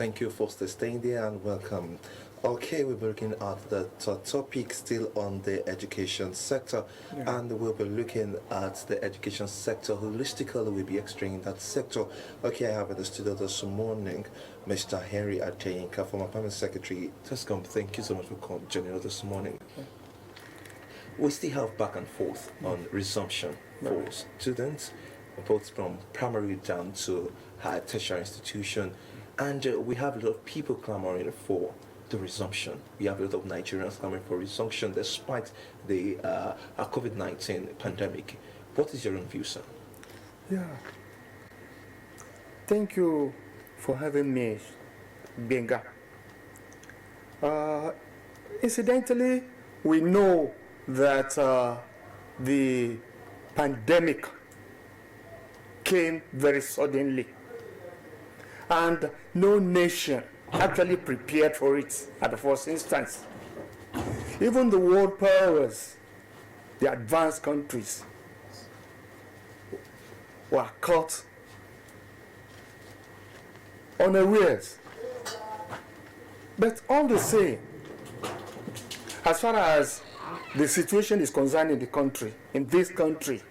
Thank you for staying there and welcome. Okay, we'll be looking at the topic still on the education sector, and we'll be looking at the education sector holistically. We'll be extracting that sector. Okay, I have in the studio this morning Mr. Henry Adeyinka, former Permanent Secretary, Tescom. Thank you so much for joining us this morning. We still have back and forth on resumption for students, both from primary down to higher tertiary institution. And we have a lot of people clamoring for the resumption. We have a lot of Nigerians clamoring for resumption despite the COVID-19 pandemic. What is your own view, sir? Yeah. Thank you for having me, Benga. Incidentally, we know that the pandemic came very suddenly, and no nation actually prepared for it at the first instance. Even the world powers, the advanced countries, were caught unawares. But all the same, as far as the situation is concerned in this country,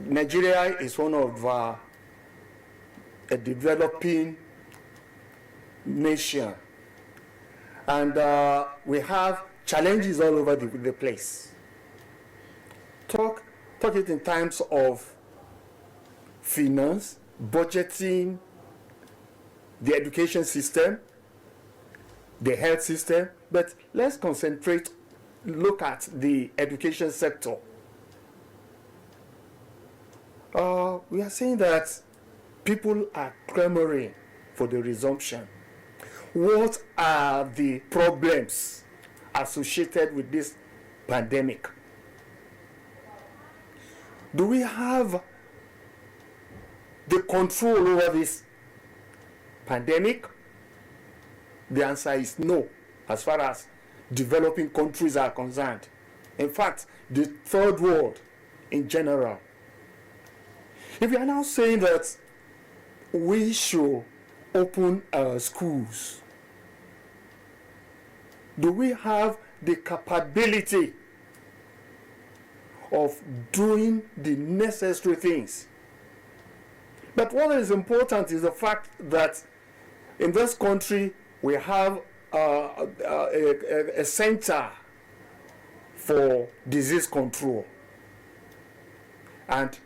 Nigeria is one of a developing nation, and we have challenges all over the place. Talk it in terms of finance, budgeting, the education system, the health system, but let's look at the education sector. We are saying that people are clamoring for the resumption. What are the problems associated with this pandemic? Do we have the control over this pandemic? The answer is no, as far as developing countries are concerned. In fact, the third world in general. If you are now saying that we should open our schools, do we have the capability of doing the necessary things? But what is important is the fact that in this country we have a center for disease control, and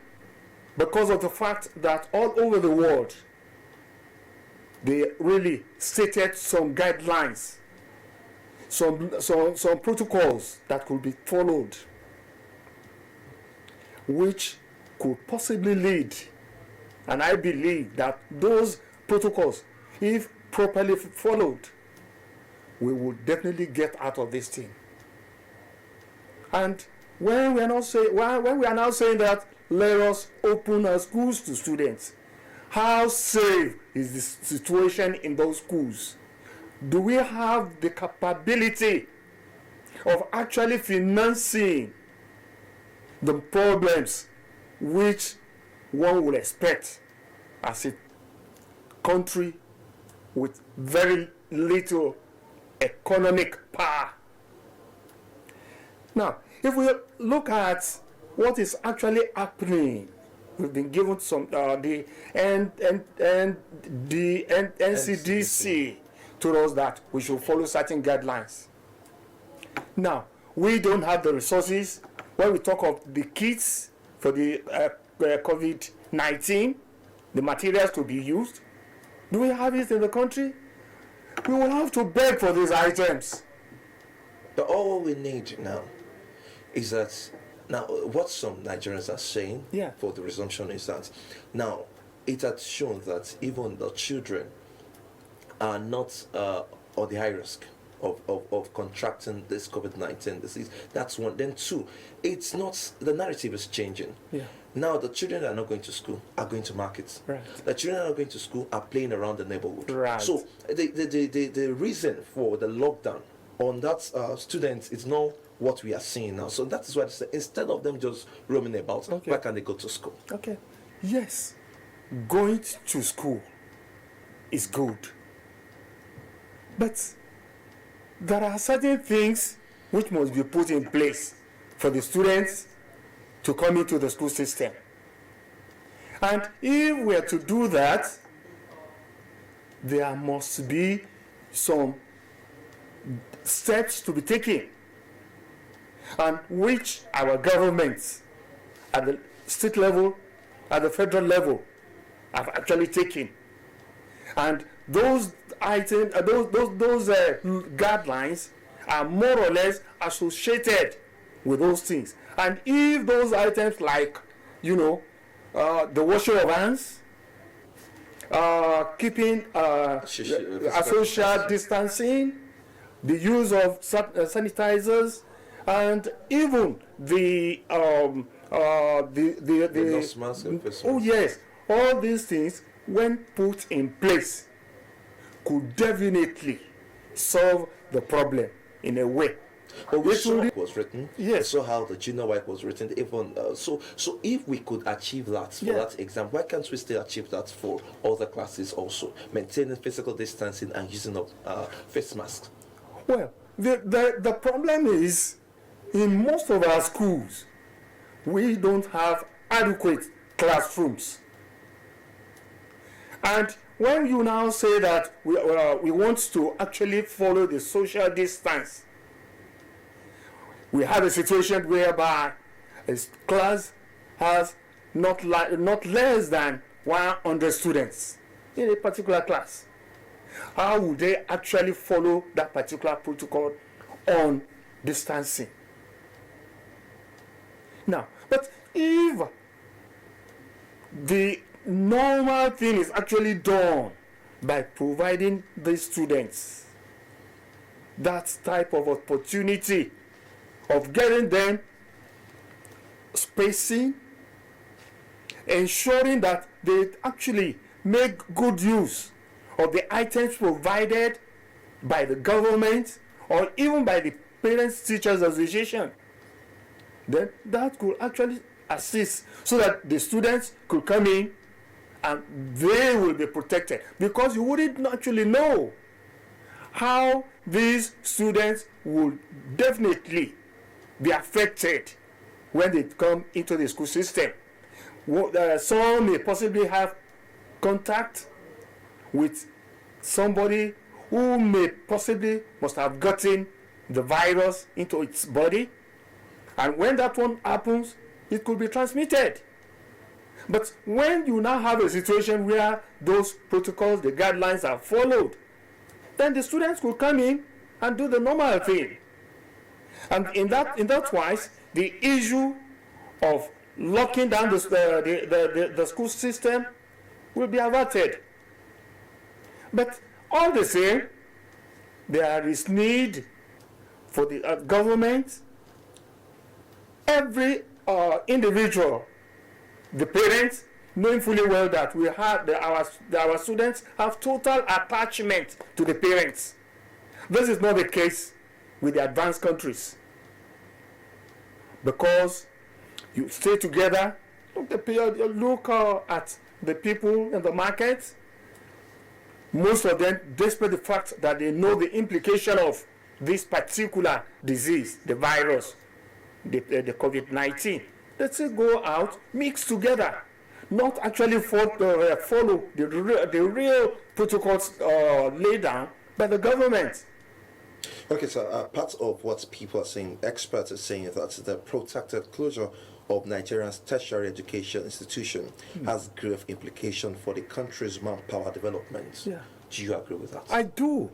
because of the fact that all over the world they really stated some guidelines, some protocols that could be followed, which could possibly lead, and I believe that those protocols, if properly followed, we will definitely get out of this thing. And when we are now saying that let us open our schools to students, how safe is the situation in those schools? Do we have the capability of actually financing the problems which one would expect as a country with very little economic power? Now, if we look at what is actually happening, we've been given some the NCDC told us that we should follow certain guidelines. Now, we don't have the resources. When we talk of the kits for the COVID-19, the materials to be used, do we have it in the country? We will have to beg for these items. But all we need now is that, now what some Nigerians are saying for the resumption is that now it has shown that even the children are not on the high risk of contracting this COVID-19 disease. That's one. Then two, it's not, the narrative is changing. Now the children that are not going to school are going to markets. The children that are not going to school are playing around the neighborhood. So the reason for the lockdown on that students is not what we are seeing now. So that is why instead of them just roaming about, why can't they go to school? Yes, going to school is good. But there are certain things which must be put in place for the students to come into the school system. And if we are to do that, there must be some steps to be taken, and which our governments at the state level, at the federal level, have actually taken. And those items, those guidelines are more or less associated with those things. And if those items, like, the washing of hands, keeping social distancing, the use of sanitizers, and even the nose mask and face oh mask. yes, all these things, when put in place, could definitely solve the problem in a way. But we saw it was written. Yes. We saw how the junior WAEC was written. Even so if we could achieve that for that exam, why can't we still achieve that for other classes also? Maintaining physical distancing and using of face masks. Well, the problem is, in most of our schools, we don't have adequate classrooms. And when you now say that we want to actually follow the social distance, we have a situation whereby a class has not less than 100 students in a particular class. How would they actually follow that particular protocol on distancing? Now, but if the normal thing is actually done by providing the students that type of opportunity of getting them spacing, ensuring that they actually make good use of the items provided by the government or even by the Parents Teachers Association, then that could actually assist so that the students could come in and they will be protected, because you wouldn't actually know how these students will definitely be affected when they come into the school system. Some may possibly have contact with somebody who must have gotten the virus into its body, and when that one happens, it could be transmitted. But when you now have a situation where those protocols, the guidelines are followed, then the students could come in and do the normal thing. And in that wise, the issue of locking down the school system will be averted. But all the same, there is need for the government, every individual, the parents, knowing fully well that we have our students have total attachment to the parents. This is not the case with the advanced countries, because you stay together. Look at the people in the market. Most of them, despite the fact that they know the implication of this particular disease, the virus, the COVID-19, they still go out, mix together, not actually follow the real protocols laid down by the government. Okay, so part of what people are saying, experts are saying, is that the protracted closure of Nigeria's tertiary education institution has grave implication for the country's manpower development. Yeah. Do you agree with that? I do.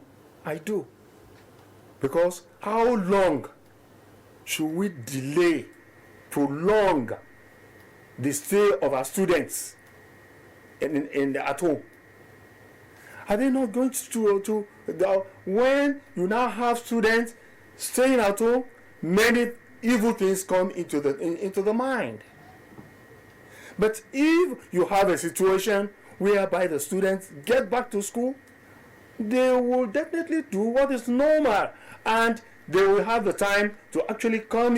Because how long should we prolong the stay of our students at home? Are they not going to when you now have students staying at home, many evil things come into the mind. But if you have a situation whereby the students get back to school, they will definitely do what is normal, and they will have the time to actually come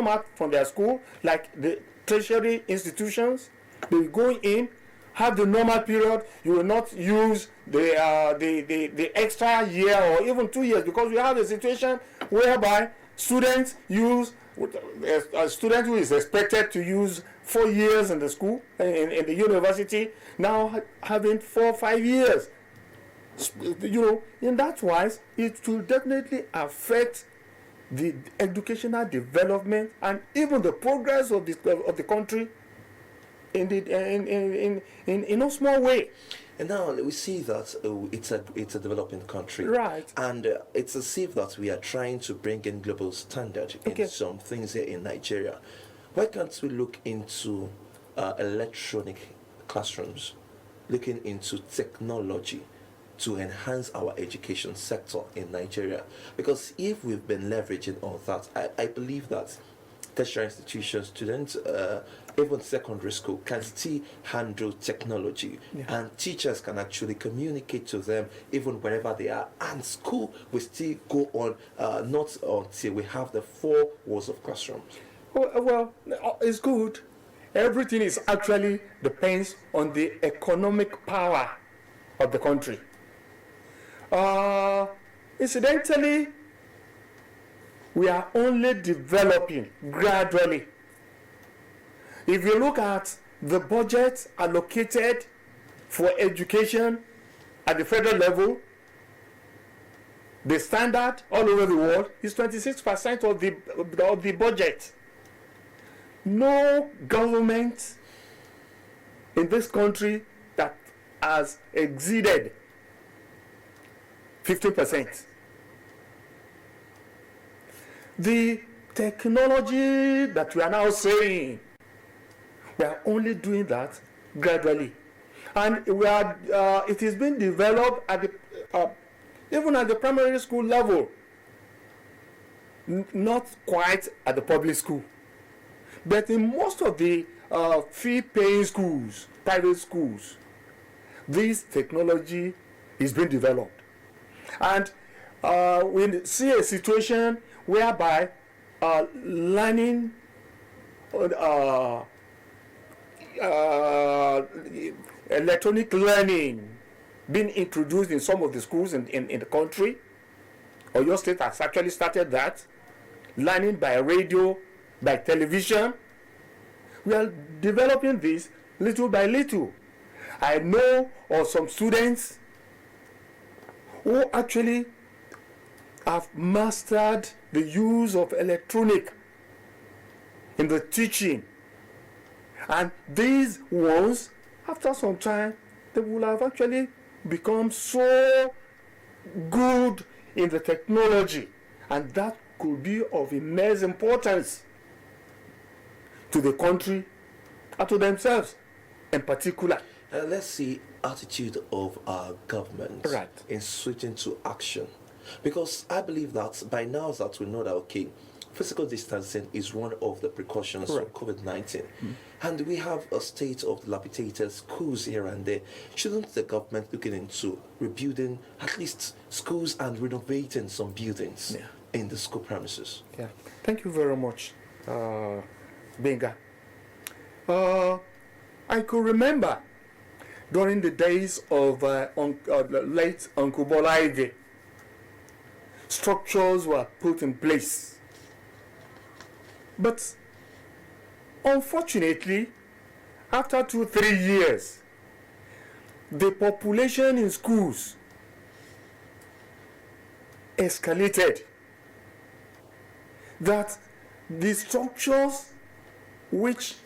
out from their school, like the tertiary institutions. They will go in, have the normal period. You will not use the extra year or even 2 years, because we have a situation whereby students use a student who is expected to use 4 years in the school in the university now having 4 or 5 years. In that wise, it will definitely affect the educational development and even the progress of the country in a small way. And now we see that it's a developing country, Right. And it's as if that we are trying to bring in global standard in some things here in Nigeria. Why can't we look into electronic classrooms, looking into technology to enhance our education sector in Nigeria? Because if we've been leveraging all that, I believe that tertiary institutions, students, even secondary school, can still handle technology, and teachers can actually communicate to them even wherever they are, and school will still go on, not until we have the 4 walls of classrooms. Well, it's good. Everything is actually depends on the economic power of the country. Incidentally, we are only developing gradually. If you look at the budget allocated for education at the federal level, the standard all over the world is 26% of the budget. No government in this country that has exceeded 15%. The technology that we are now saying, we are only doing that gradually, and it is being developed at the even at the primary school level, not quite at the public school, but in most of the fee-paying schools, private schools, this technology is being developed, and we see a situation whereby learning electronic learning being introduced in some of the schools in the country. Oyo State has actually started that. Learning by radio, by television. We are developing this little by little. I know of some students who actually have mastered the use of electronic in the teaching, and these ones, after some time, they will have actually become so good in the technology, and that could be of immense importance to the country and to themselves in particular. Let's see attitude of our government in switching to action, because I believe that by now that we know that physical distancing is one of the precautions for COVID-19, and we have a state of dilapidated schools here and there. Shouldn't the government looking into rebuilding at least schools and renovating some buildings in the school premises? Yeah, thank you very much, Benga. I could remember during the days of late Uncle Bola Ige, structures were put in place. But unfortunately, after 2-3 years, the population in schools escalated. That the structures which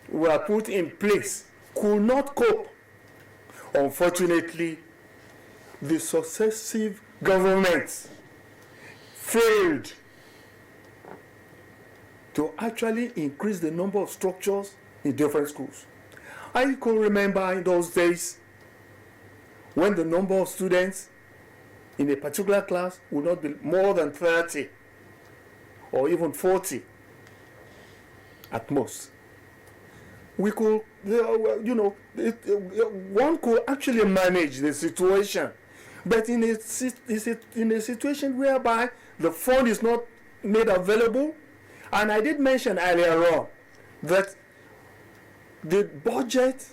were put in place could not cope. Unfortunately, the successive governments failed to actually increase the number of structures in different schools. I can remember in those days when the number of students in a particular class would not be more than 30 or even 40 at most. We could, one could actually manage the situation, but in a situation whereby the fund is not made available. And I did mention earlier on that the budget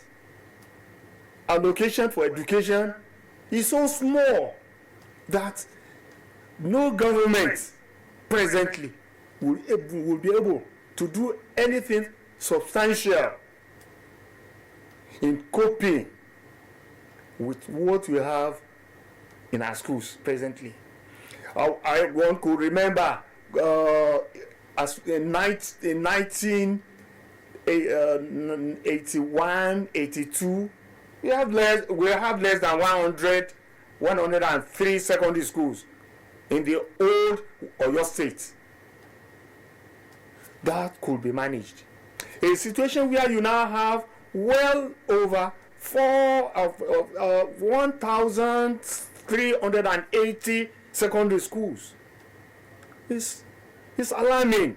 allocation for education is so small that no government presently will be able to do anything substantial in coping with what we have in our schools presently. One could remember as in 1981, 82, we have less than 103 secondary schools in the old Oyo State. That could be managed. A situation where you now have well over 1,380 secondary schools is alarming.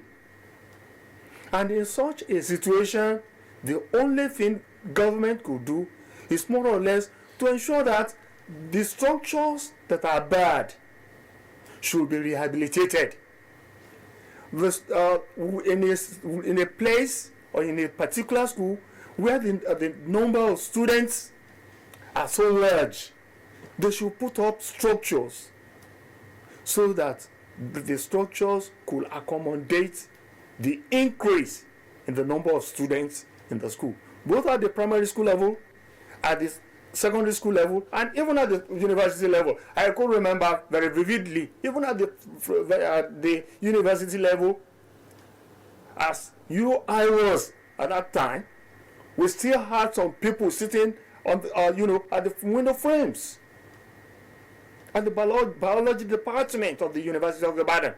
And in such a situation, the only thing government could do is more or less to ensure that the structures that are bad should be rehabilitated. In a place or in a particular school where the number of students are so large, they should put up structures so that the structures could accommodate the increase in the number of students in the school, both at the primary school level, at the secondary school level, and even at the university level. I could remember very vividly, even at the university level, as I was at that time, we still had some people sitting on at the window frames at the biology department of the University of Ibadan.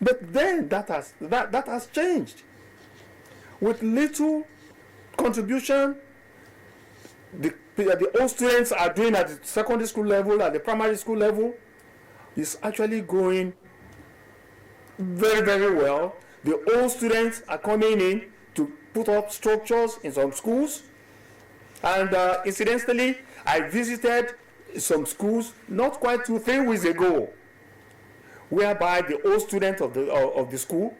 But then that has changed. With little contribution the old students are doing at the secondary school level, at the primary school level, is actually going very, very well. The old students are coming in to put up structures in some schools. And incidentally, I visited some schools not quite 2-3 weeks ago, whereby the old student of the school,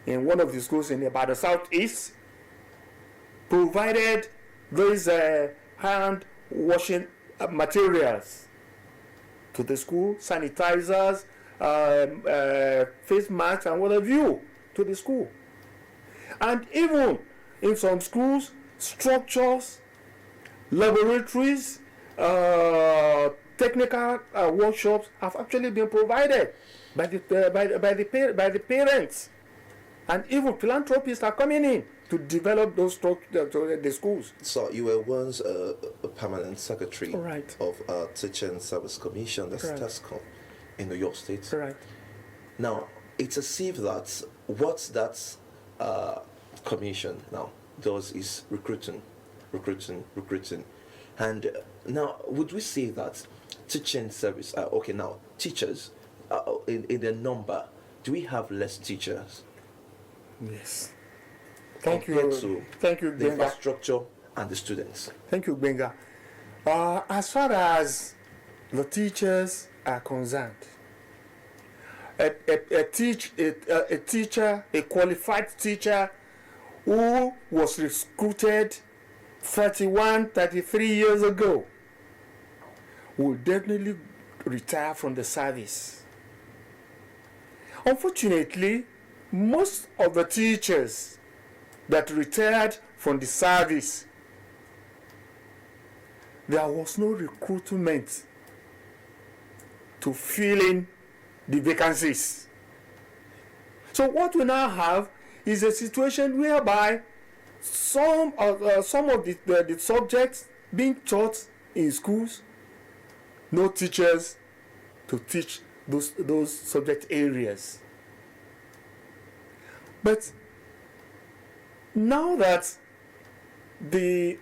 in one of the schools in about the southeast, provided those hand washing materials to the school, sanitizers, face masks, and what have you, to the school. And even in some schools, structures, laboratories, technical workshops have actually been provided by the parents, and even philanthropists are coming in to develop those structures to the schools. So you were once a permanent secretary Right. of Teaching Service Commission, that's Right. Tescom, in New York State. Right. Now, it's as if that what that commission now does is recruiting. And now, would we say that teaching service, okay, now, teachers, in the number, do we have less teachers? Yes. Thank compared you. to Thank you, the Benga. infrastructure and the students? Thank you, Benga. As far as the teachers are concerned, a teacher, a qualified teacher who was recruited 33 years ago will definitely retire from the service. Unfortunately, most of the teachers that retired from the service, there was no recruitment to fill in the vacancies. So what we now have is a situation whereby some of the subjects being taught in schools, no teachers to teach those subject areas. But now that the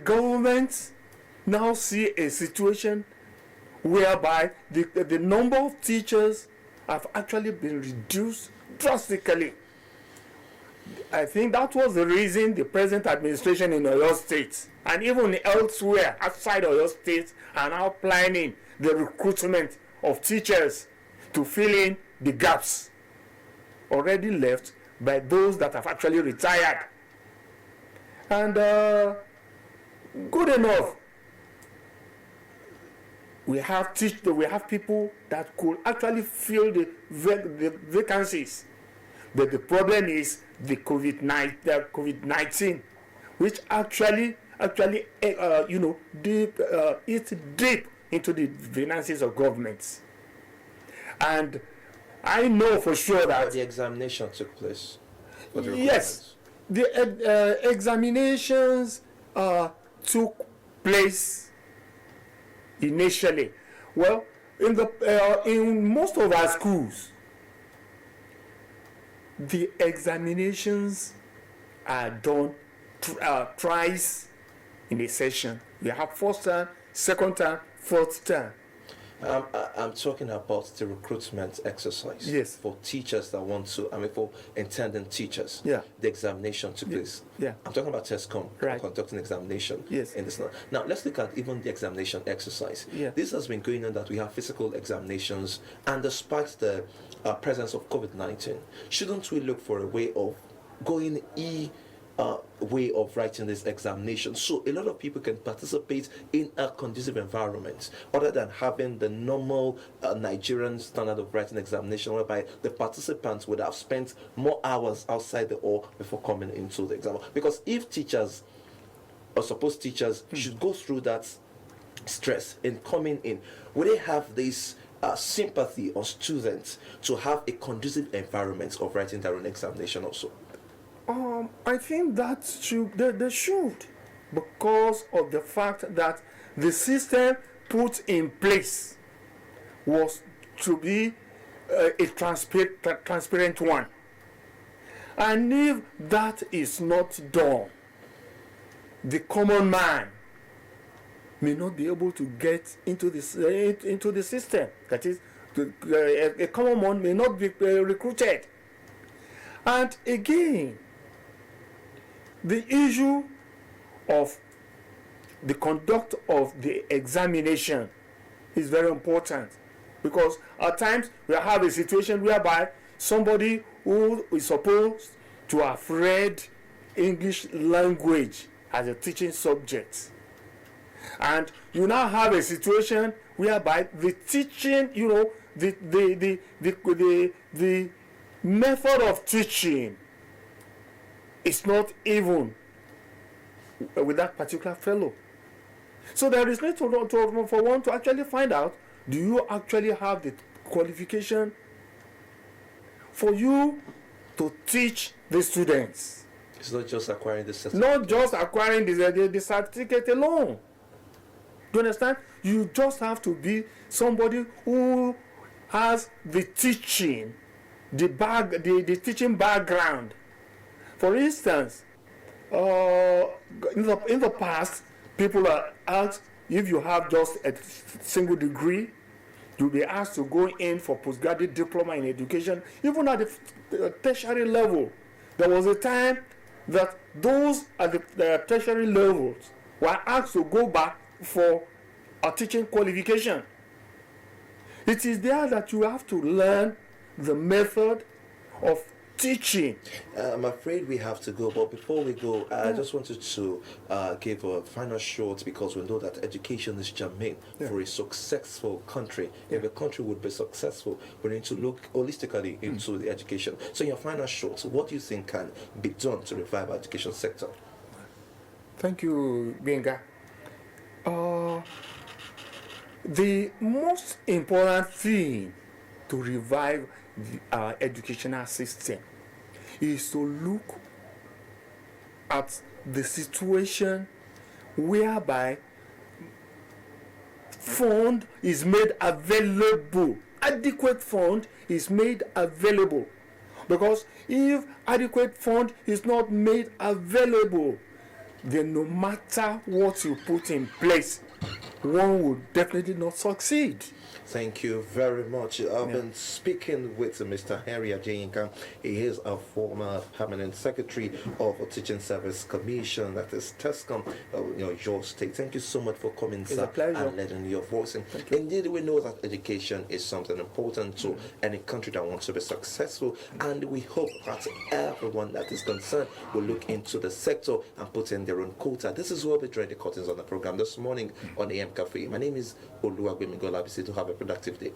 government now see a situation whereby the number of teachers have actually been reduced drastically, I think that was the reason the present administration in Oyo State and even elsewhere outside Oyo State are now planning the recruitment of teachers to fill in the gaps already left by those that have actually retired. And good enough. We have people that could actually fill the vacancies, but the problem is the COVID-19, which actually it's deep into the finances of governments. And I know for sure that the examination took place. Yes, the examinations took place initially. Well, in most of our schools, the examinations are done twice in a session. We have first term, second term, fourth term. I'm talking about the recruitment exercise. Yes. For teachers that want to, for intending teachers. Yeah. The examination took place. Yeah. I'm talking about Tescom conducting examination. Yes. In this. Now, let's look at even the examination exercise. Yeah. This has been going on that we have physical examinations, and despite the presence of COVID-19, shouldn't we look for a way of going way of writing this examination so a lot of people can participate in a conducive environment other than having the normal Nigerian standard of writing examination whereby the participants would have spent more hours outside the hall before coming into the exam? Because if teachers or supposed teachers should go through that stress in coming in, will they have this sympathy on students to have a conducive environment of writing their own examination also? I think that they should, because of the fact that the system put in place was to be a transparent one. And if that is not done, the common man may not be able to get into the system. That is, a common man may not be recruited. And again, the issue of the conduct of the examination is very important, because at times we have a situation whereby somebody who is supposed to have read English language as a teaching subject, and you now have a situation whereby the teaching, the method of teaching is not even with that particular fellow. So there is need for one to actually find out, do you actually have the qualification for you to teach the students? It's not just acquiring the certificate. Not just acquiring the certificate alone. Do you understand? You just have to be somebody who has the teaching, the teaching background. For instance, in the past, people are asked, if you have just a single degree, you'll be asked to go in for postgraduate diploma in education. Even at the tertiary level, there was a time that those at the tertiary levels were asked to go back for a teaching qualification. It is there that you have to learn the method of teaching. I'm afraid we have to go, but before we go, I just wanted to give a final short, because we know that education is germane for a successful country. If a country would be successful, we need to look holistically into the education. So in your final short, what do you think can be done to revive our education sector? Thank you, Benga. The most important thing to revive our educational system is to look at the situation whereby fund is made available. Adequate fund is made available. Because if adequate fund is not made available, then no matter what you put in place, one would definitely not succeed. Thank you very much. I've been speaking with Mr. Henry Adeyinka. He is a former permanent secretary of a Teaching Service Commission, that is Tescom, your state. Thank you so much for coming, It's sir, a pleasure. and letting your voice in. Indeed, we know that education is something important to any country that wants to be successful, and we hope that everyone that is concerned will look into the sector and put in their own quota. This is what we draw the curtains on the program this morning on AM Cafe. My name is Oluwagbemi Golabisi. To have a productive day.